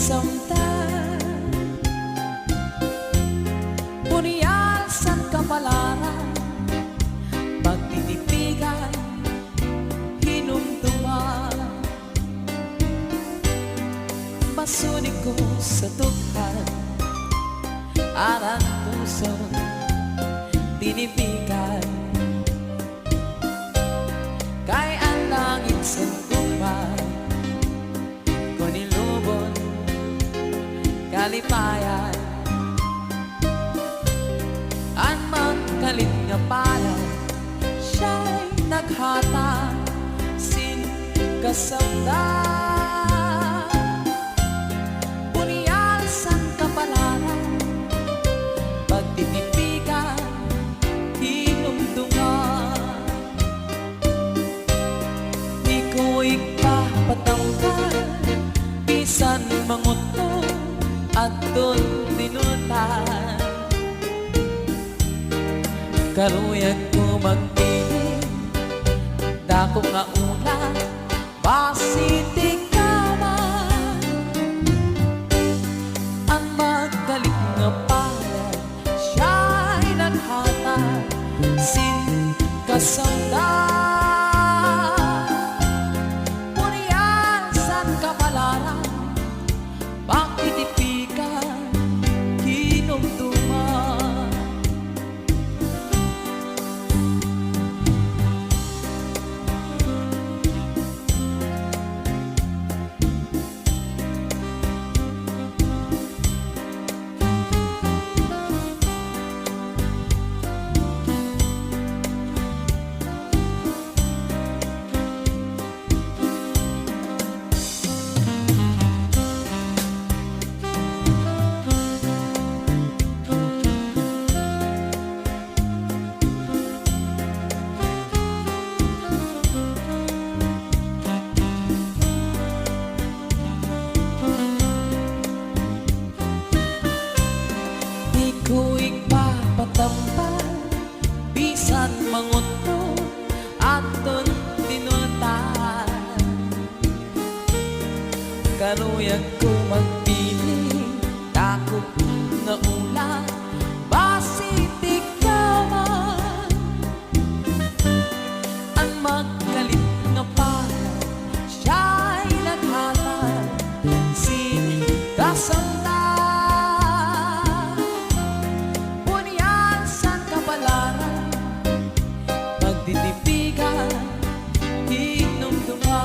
kasamtan, bunyag sa kapalaran, pagtitipigan, hinumduman. Masunik ko sa tukhan, arang puso, tinipigan. Kay ang langit sa tuman, kunilubon, kalipayan. Ang magkalit nga pala, siya'y naghatag, sin kasamdan. Bunyag sa kapalaran, pagtitipigan, hinumdungan. Di ko ikapatangkan, bisan manguto at doon dinutan. Karuyag ko magpili, dako nga una, basitik ka man. Ang magaling nga pala, siya'y naghatag, sin kasamdan. Bunyag sa kapalaran, pagtitipigan, hinumduman. Ko ikpapatampan, bisan manguto aton tinutan. Karuyag ko magpili, dako nga ulan, basitik ka man. Ang magkalit nga pala, siya'y naghatag, sin kasamdan. Pagtitipigan, hinumduman.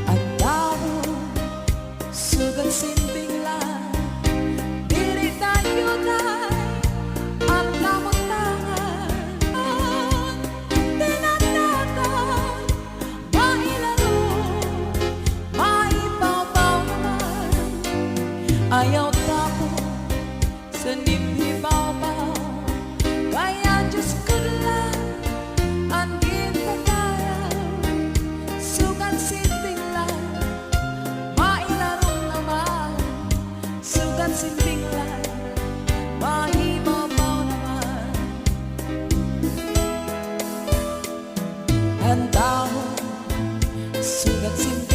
At tao, sugat sintinglan, diri tayo tay, at lamuntangan. Tinatatan, mailaro, maibabaw naman. Ayaw tapo sa nimhibabaw, kaya Diyos ko lang ang ginagayaw. Sugat sinting lang, mailarong naman. Sugat sinting lang, maibabaw naman. Ang tao, sugat sinting